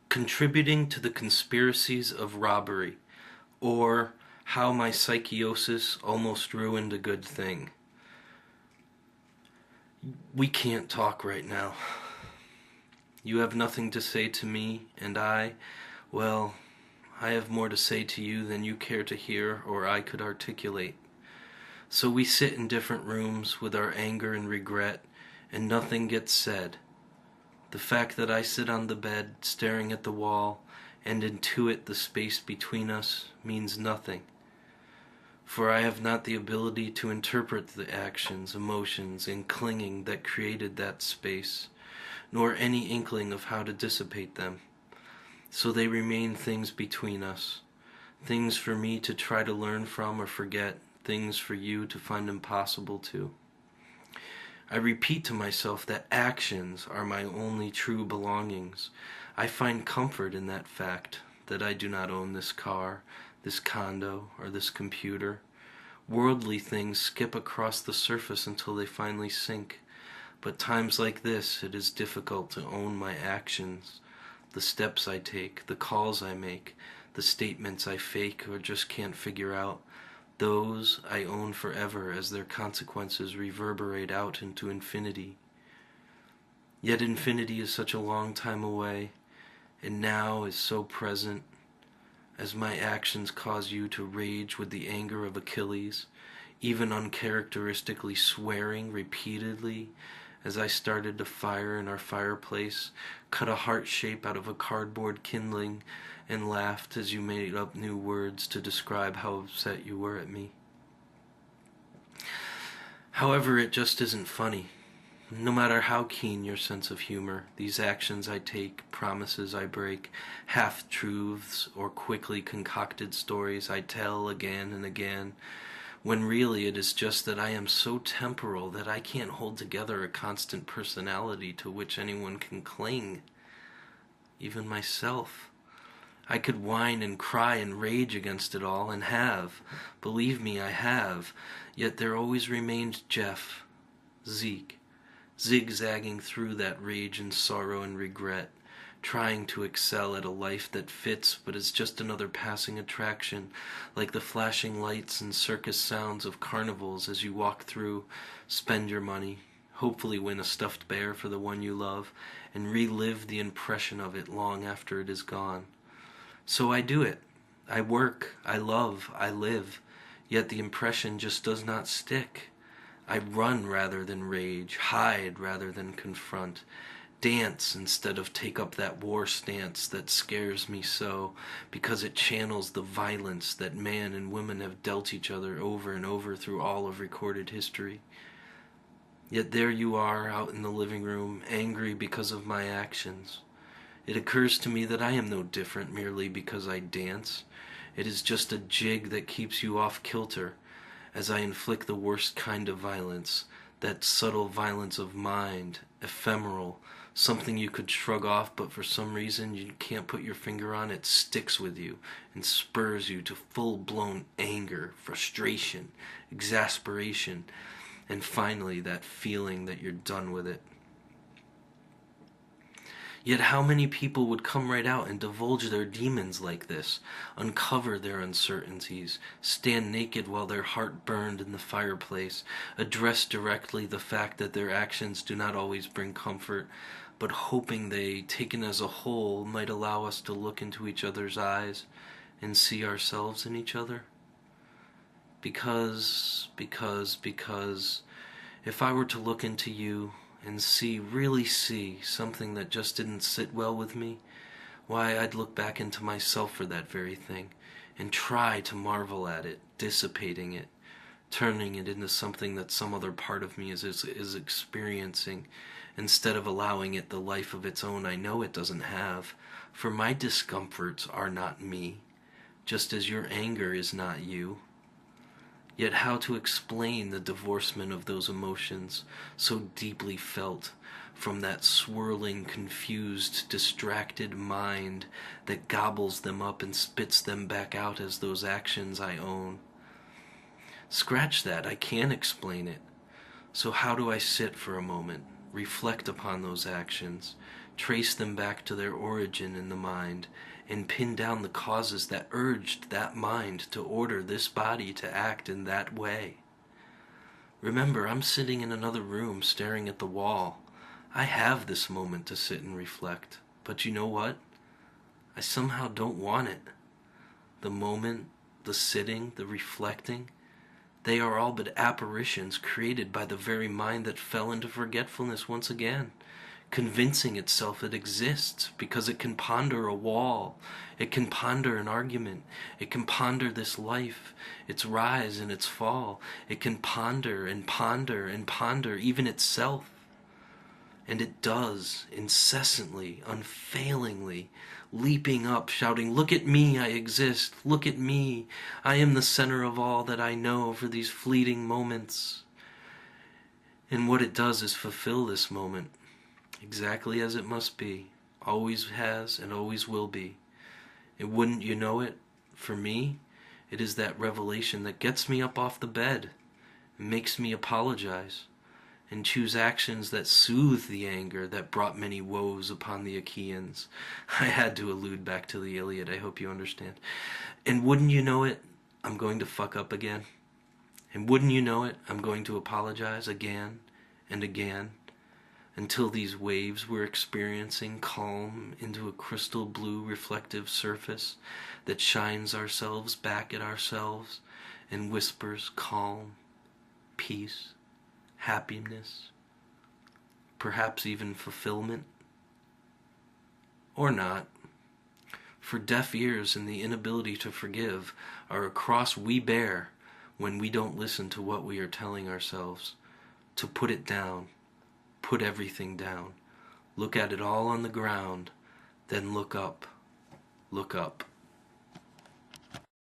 Contributing to the conspiracies of robbery, or how my psychosis almost ruined a good thing. We can't talk right now. You have nothing to say to me, and well, I have more to say to you than you care to hear or I could articulate. So we sit in different rooms with our anger and regret, and nothing gets said. The fact that I sit on the bed, staring at the wall, and intuit the space between us means nothing. For I have not the ability to interpret the actions, emotions, and clinging that created that space, nor any inkling of how to dissipate them. So they remain things between us, things for me to try to learn from or forget, things for you to find impossible to. I repeat to myself that actions are my only true belongings. I find comfort in that fact that I do not own this car, this condo, or this computer. Worldly things skip across the surface until they finally sink. But times like this, it is difficult to own my actions, the steps I take, the calls I make, the statements I fake or just can't figure out. Those I own forever as their consequences reverberate out into infinity. Yet infinity is such a long time away, and now is so present, as my actions cause you to rage with the anger of Achilles, even uncharacteristically swearing repeatedly as I started to fire in our fireplace, cut a heart shape out of a cardboard kindling, and laughed as you made up new words to describe how upset you were at me. However, it just isn't funny. No matter how keen your sense of humor, these actions I take, promises I break, half-truths or quickly concocted stories I tell again and again, when really it is just that I am so temporal that I can't hold together a constant personality to which anyone can cling, even myself. I could whine and cry and rage against it all, and have. Believe me, I have. Yet there always remained Jeff, Zeke, zigzagging through that rage and sorrow and regret, trying to excel at a life that fits but is just another passing attraction, like the flashing lights and circus sounds of carnivals as you walk through, spend your money, hopefully win a stuffed bear for the one you love, and relive the impression of it long after it is gone. So I do it. I work, I love, I live, yet the impression just does not stick. I run rather than rage, hide rather than confront, dance instead of take up that war stance that scares me so, because it channels the violence that man and woman have dealt each other over and over through all of recorded history. Yet there you are out in the living room, angry because of my actions. It occurs to me that I am no different merely because I dance. It is just a jig that keeps you off kilter, as I inflict the worst kind of violence, that subtle violence of mind, ephemeral, something you could shrug off but for some reason you can't put your finger on. It sticks with you and spurs you to full-blown anger, frustration, exasperation, and finally that feeling that you're done with it. Yet how many people would come right out and divulge their demons like this, uncover their uncertainties, stand naked while their heart burned in the fireplace, address directly the fact that their actions do not always bring comfort, but hoping they, taken as a whole, might allow us to look into each other's eyes and see ourselves in each other? Because, if I were to look into you, and really see, something that just didn't sit well with me, why, I'd look back into myself for that very thing, and try to marvel at it, dissipating it, turning it into something that some other part of me is experiencing, instead of allowing it the life of its own I know it doesn't have, for my discomforts are not me, just as your anger is not you. Yet how to explain the divorcement of those emotions, so deeply felt, from that swirling, confused, distracted mind that gobbles them up and spits them back out as those actions I own? Scratch that, I can't explain it. So how do I sit for a moment, reflect upon those actions, trace them back to their origin in the mind, and pin down the causes that urged that mind to order this body to act in that way. Remember, I'm sitting in another room staring at the wall. I have this moment to sit and reflect. But you know what? I somehow don't want it. The moment, the sitting, the reflecting, they are all but apparitions created by the very mind that fell into forgetfulness once again, convincing itself it exists because it can ponder a wall, it can ponder an argument, it can ponder this life, its rise and its fall, it can ponder and ponder and ponder even itself. And it does, incessantly, unfailingly, leaping up, shouting, "Look at me, I exist, look at me, I am the center of all that I know for these fleeting moments." And what it does is fulfill this moment, exactly as it must be, always has and always will be. And wouldn't you know it, for me, it is that revelation that gets me up off the bed, and makes me apologize, and choose actions that soothe the anger that brought many woes upon the Achaeans. I had to allude back to the Iliad, I hope you understand. And wouldn't you know it, I'm going to fuck up again. And wouldn't you know it, I'm going to apologize again and again, until these waves we're experiencing calm into a crystal blue reflective surface that shines ourselves back at ourselves and whispers calm, peace, happiness, perhaps even fulfillment. Or not. For deaf ears and the inability to forgive are a cross we bear when we don't listen to what we are telling ourselves. To put it down, put everything down, look at it all on the ground, then look up, look up.